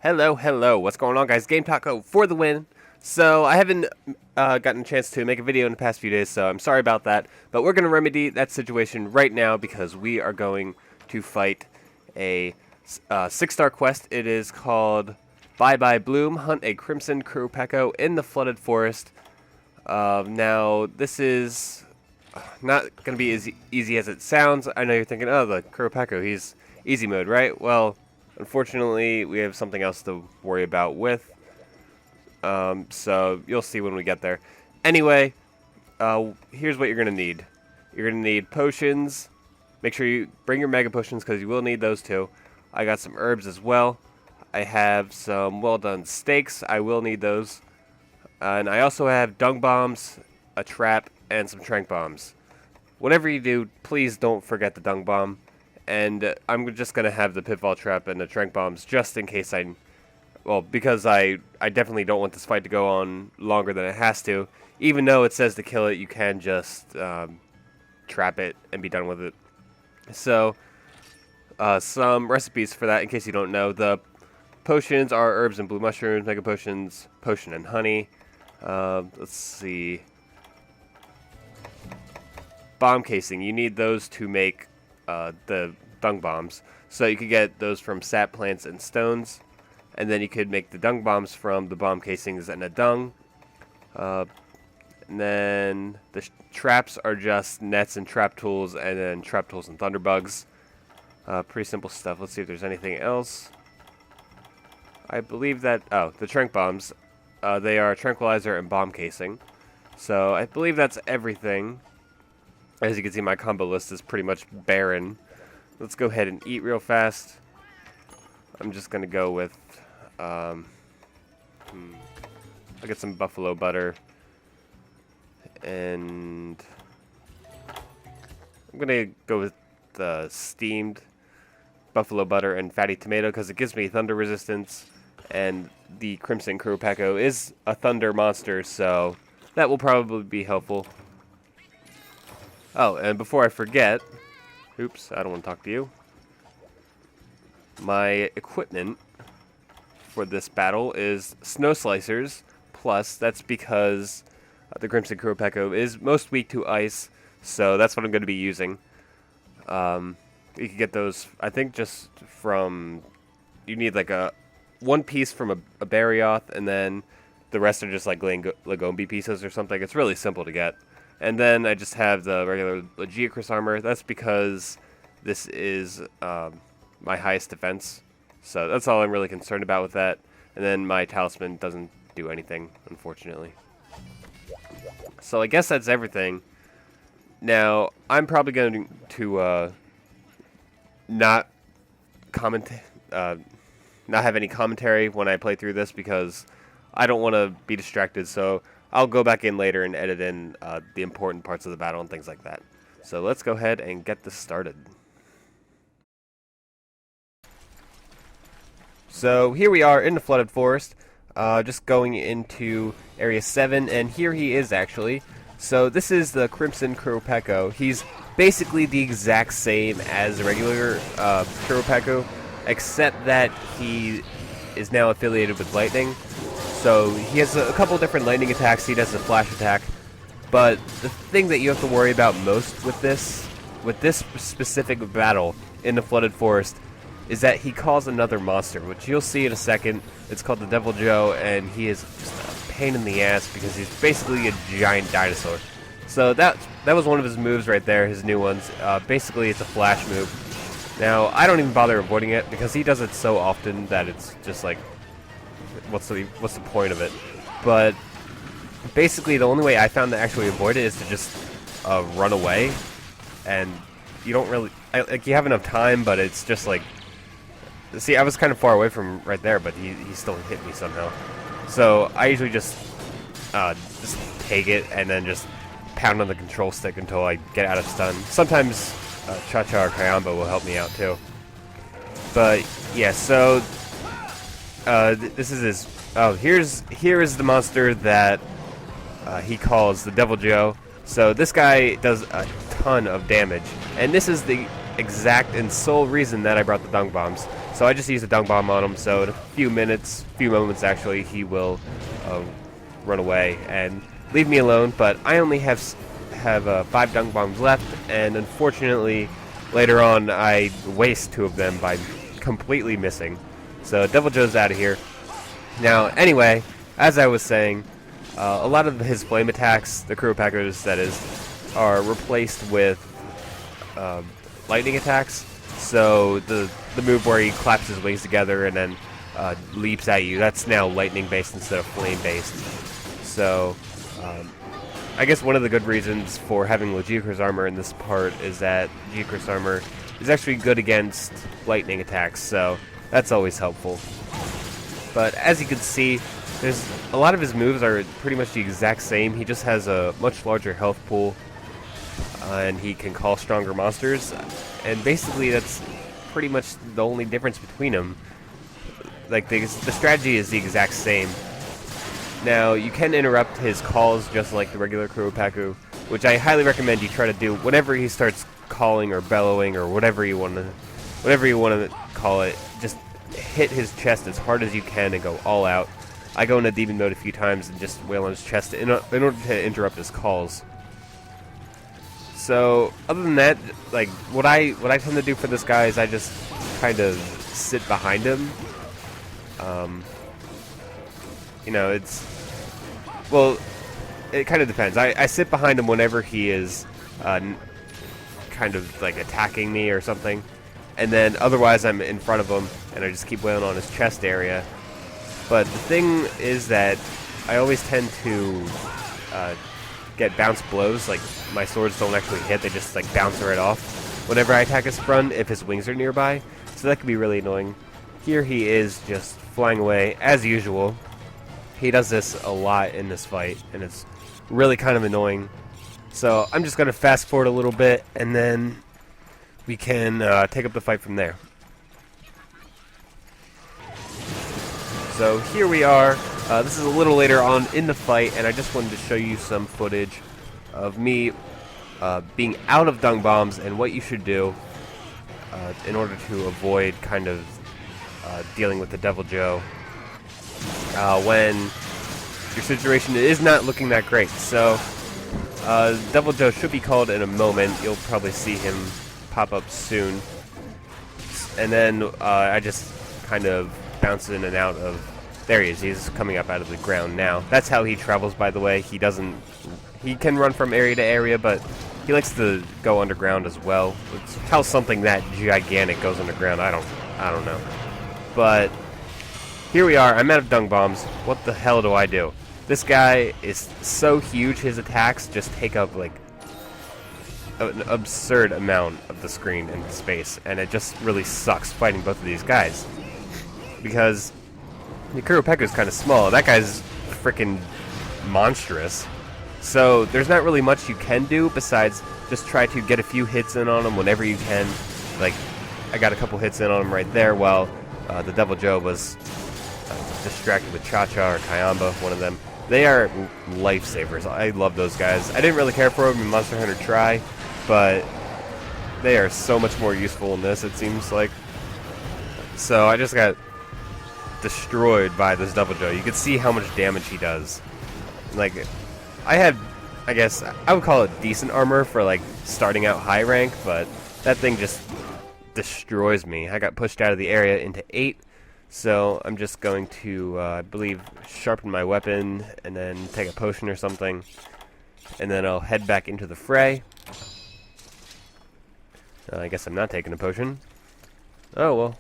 Hello, what's going on, guys? Game Taco for the win. So, I haven't gotten a chance to make a video in the past few days, so I'm sorry about that. But we're going to remedy that situation right now because we are going to fight a 6-star quest. It is called Bye Bye Bloom, Hunt a Crimson Qurupeco in the Flooded Forest. Now, this is not going to be as easy as it sounds. I know you're thinking, oh, the Qurupeco, he's easy mode, right? Well, unfortunately, we have something else to worry about with. So you'll see when we get there. Anyway, here's what you're going to need. You're going to need potions. Make sure you bring your mega potions because you will need those too. I got some herbs as well. I have some well-done steaks. I will need those. And I also have dung bombs, a trap, and some trank bombs. Whatever you do, please don't forget the dung bomb. And I'm just going to have the Pitfall Trap and the trank bombs just in case because I definitely don't want this fight to go on longer than it has to. Even though it says to kill it, you can just trap it and be done with it. So, some recipes for that in case you don't know. The potions are herbs and blue mushrooms, mega potions, potion and honey. Let's see. Bomb casing. You need those to make the dung bombs. So you could get those from sap plants and stones. And then you could make the dung bombs from the bomb casings and the dung. And then the traps are just nets and trap tools, and then trap tools and thunderbugs. Pretty simple stuff. Let's see if there's anything else. I believe that... Oh, the trank bombs. They are tranquilizer and bomb casing. So I believe that's everything. As you can see, my combo list is pretty much barren. Let's go ahead and eat real fast. I'm just going to go with... I'll get some buffalo butter. And... I'm going to go with the steamed buffalo butter and fatty tomato because it gives me thunder resistance. And the Crimson Qurupeco is a thunder monster, so that will probably be helpful. Oh, and before I forget... Oops, I don't want to talk to you. My equipment for this battle is Snow Slicers+. That's because the Crimson Qurupeco is most weak to ice, so that's what I'm going to be using. You can get those, I think, just from... You need like one piece from a Barioth, and then the rest are just like Lagombi pieces or something. It's really simple to get. And then I just have the regular Lagiacrus armor. That's because this is my highest defense. So that's all I'm really concerned about with that. And then my talisman doesn't do anything, unfortunately. So I guess that's everything. Now, I'm probably going to not have any commentary when I play through this because I don't want to be distracted. So I'll go back in later and edit in the important parts of the battle and things like that. So let's go ahead and get this started. So here we are in the Flooded Forest, just going into Area 7, and here he is actually. So this is the Crimson Qurupeco. He's basically the exact same as the regular Qurupeco, except that he is now affiliated with lightning. So he has a couple different lightning attacks. He does a flash attack. But the thing that you have to worry about most with this specific battle in the Flooded Forest is that he calls another monster, which you'll see in a second. It's called the Deviljho, and he is just a pain in the ass because he's basically a giant dinosaur. So that was one of his moves right there, his new ones. Basically, it's a flash move. Now, I don't even bother avoiding it because he does it so often that it's just like, what's the point of it? But basically, the only way I found to actually avoid it is to just run away, and you don't really you have enough time, but it's just like, see, I was kind of far away from right there, but he still hit me somehow. So I usually just take it and then just pound on the control stick until I get out of stun. Sometimes Cha-Cha or Kayamba will help me out too. But yeah, so this is his. Oh, here is the monster that he calls the Deviljho. So this guy does a ton of damage, and this is the exact and sole reason that I brought the dung bombs. So I just used a dung bomb on him, so in a few moments actually, he will run away and leave me alone. But I only have 5 dung bombs left, and unfortunately, later on, I waste 2 of them by completely missing. So Deviljho's out of here. Now, anyway, as I was saying, a lot of his flame attacks, the Qurupeco's that is, are replaced with lightning attacks. So the move where he claps his wings together and then leaps at you, that's now lightning based instead of flame based. So I guess one of the good reasons for having Lagiacrus armor in this part is that Lagiacrus armor is actually good against lightning attacks, so that's always helpful. But as you can see, there's a lot of his moves are pretty much the exact same. He just has a much larger health pool, and he can call stronger monsters. And basically, that's pretty much the only difference between them. Like the strategy is the exact same. Now you can interrupt his calls just like the regular Qurupeco, which I highly recommend you try to do whenever he starts calling or bellowing or whatever you want to call it. Just hit his chest as hard as you can and go all out. I go into demon mode a few times and just wail on his chest in order to interrupt his calls. So other than that, like what I tend to do for this guy is I just kind of sit behind him. You know, it kind of depends. I sit behind him whenever he is kind of like attacking me or something, and then otherwise I'm in front of him and I just keep wailing on his chest area. But the thing is that I always tend to get bounce blows. Like my swords don't actually hit; they just like bounce right off whenever I attack his front if his wings are nearby. So that can be really annoying. Here he is just flying away as usual. He does this a lot in this fight, and it's really kind of annoying. So I'm just going to fast forward a little bit, and then we can take up the fight from there. So here we are. This is a little later on in the fight, and I just wanted to show you some footage of me being out of dung bombs and what you should do in order to avoid kind of dealing with the Deviljho when your situation is not looking that great. So Deviljho should be called in a moment. You'll probably see him pop up soon. And then I just kind of bounce in and out of... There he is. He's coming up out of the ground now. That's how he travels, by the way. He can run from area to area, but he likes to go underground as well. It's how something that gigantic goes underground. I don't know. But here we are. I'm out of dung bombs. What the hell do I do? This guy is so huge. His attacks just take up like an absurd amount of the screen and space, and it just really sucks fighting both of these guys because the Qurupeco is kind of small. That guy's freaking monstrous. So there's not really much you can do besides just try to get a few hits in on him whenever you can. Like I got a couple hits in on him right there while the Deviljho was distracted with Cha-Cha or Kayamba, one of them. They are lifesavers. I love those guys. I didn't really care for them in Monster Hunter Tri, but they are so much more useful in this, it seems like. So I just got destroyed by this Deviljho. You can see how much damage he does. Like, I had, I guess, I would call it decent armor for like starting out high rank, but that thing just destroys me. I got pushed out of the area into 8. So I'm just going to, I believe, sharpen my weapon and then take a potion or something. And then I'll head back into the fray. I guess I'm not taking a potion. Oh, well.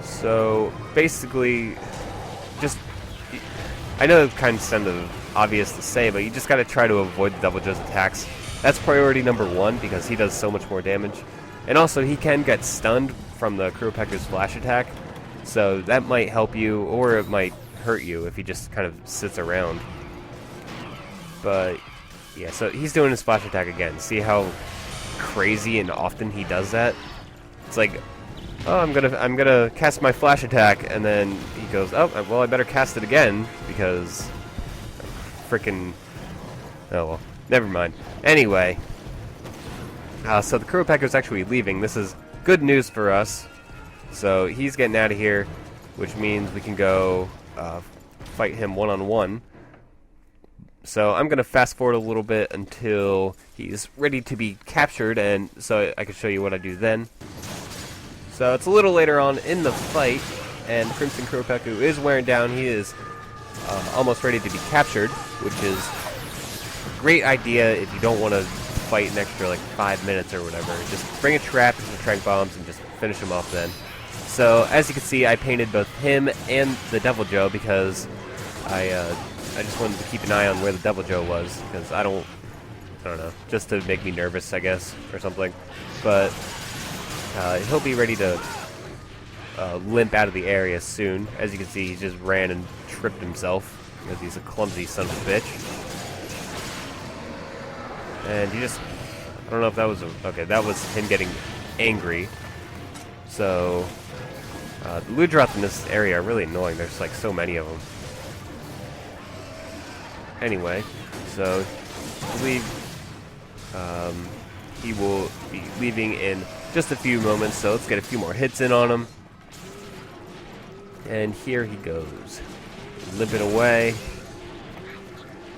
So, basically, just... I know it kind of sounded obvious to say, but you just gotta try to avoid the Deviljho's attacks. That's priority number 1 because he does so much more damage. And also he can get stunned from the Qurupeco's flash attack, so that might help you, or it might hurt you if he just kind of sits around. But yeah, so he's doing his flash attack again. See how crazy and often he does that? It's like oh, I'm gonna cast my flash attack, and then he goes, oh, well, I better cast it again, because freaking, oh, well, never mind. Anyway, so the Qurupeco is actually leaving. This is good news for us. So he's getting out of here, which means we can go fight him one-on-one. So I'm going to fast forward a little bit until he's ready to be captured, and so I can show you what I do then. So it's a little later on in the fight, and Crimson Qurupeco is wearing down. He is almost ready to be captured, which is a great idea if you don't want to fight an extra like 5 minutes or whatever. Just bring a trap and some tranq bombs and just finish him off then. So as you can see, I painted both him and the Deviljho because I just wanted to keep an eye on where the Deviljho was, because I don't know, just to make me nervous, I guess, or something. But he'll be ready to limp out of the area soon. As you can see, he just ran and tripped himself because he's a clumsy son of a bitch. And he just, I don't know if that was okay, that was him getting angry. So the Ludroth in this area are really annoying. There's like so many of them. Anyway, so I believe he will be leaving in just a few moments, so let's get a few more hits in on him. And here he goes, limping away.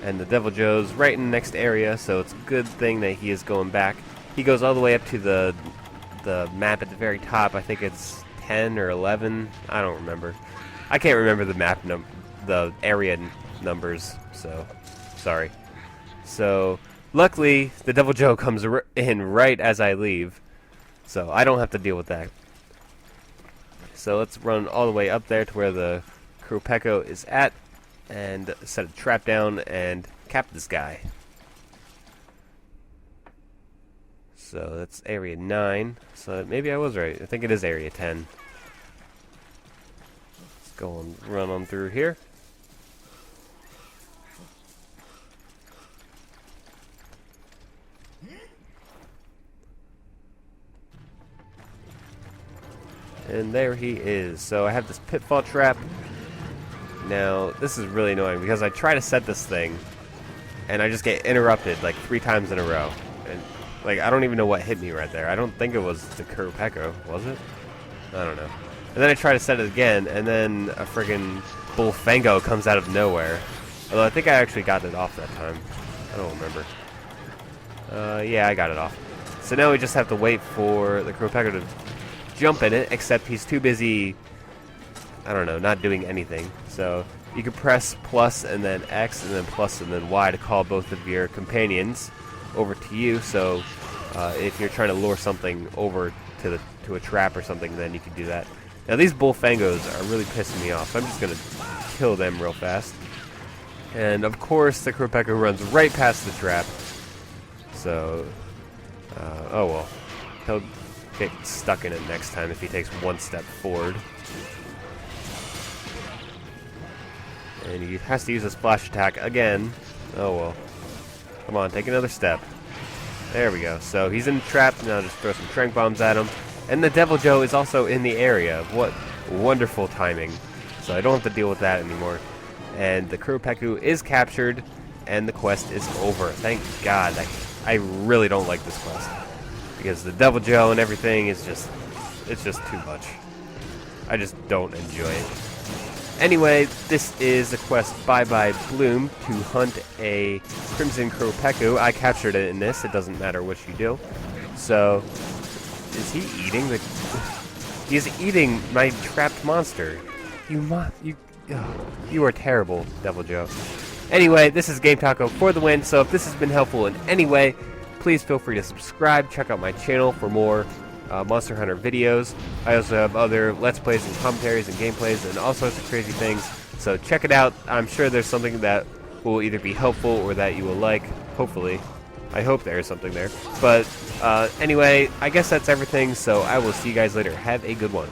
And the Deviljho's right in the next area, so it's a good thing that he is going back. He goes all the way up to the map at the very top. I think it's 10 or 11. I don't remember. I can't remember the map the area numbers, so sorry. So luckily the Deviljho comes in right as I leave, so I don't have to deal with that. So let's run all the way up there to where the Qurupeco is at and set a trap down and cap this guy. So that's area 9. So maybe I was right. I think it is area 10. Let's go and run on through here. And there he is. So I have this Pitfall Trap. Now, this is really annoying because I try to set this thing and I just get interrupted like 3 times in a row. And like, I don't even know what hit me right there. I don't think it was the Qurupeco, was it? I don't know. And then I try to set it again, and then a friggin' Bullfango comes out of nowhere. Although I think I actually got it off that time. I don't remember. Yeah, I got it off. So now we just have to wait for the Qurupeco to jump in it, except he's too busy, I don't know, not doing anything. So you can press plus and then X and then plus and then Y to call both of your companions over to you. So if you're trying to lure something over to a trap or something, then you can do that. Now these Bullfangos are really pissing me off, so I'm just going to kill them real fast. And of course the Qurupeco runs right past the trap. So, oh well. He'll get stuck in it next time if he takes 1 step forward. And he has to use a splash attack again. Oh well. Come on, take another step. There we go. So he's in the trap. Now just throw some tranq bombs at him. And the Deviljho is also in the area. What wonderful timing. So I don't have to deal with that anymore. And the Qurupeco is captured, and the quest is over. Thank God. I really don't like this quest, because the Deviljho and everything is just, it's just too much. I just don't enjoy it. Anyway, this is the quest Bye Bye Bloom to hunt a Crimson Qurupeco. I captured it in this. It doesn't matter what you do. So, is he eating the... He's eating my trapped monster. You are terrible, Deviljho. Anyway, this is Game Taco for the win, so if this has been helpful in any way, please feel free to subscribe. Check out my channel for more Monster Hunter videos. I also have other Let's Plays and commentaries and gameplays and all sorts of crazy things, so check it out. I'm sure there's something that will either be helpful or that you will like, hopefully. I hope there is something there. But anyway, I guess that's everything, so I will see you guys later. Have a good one.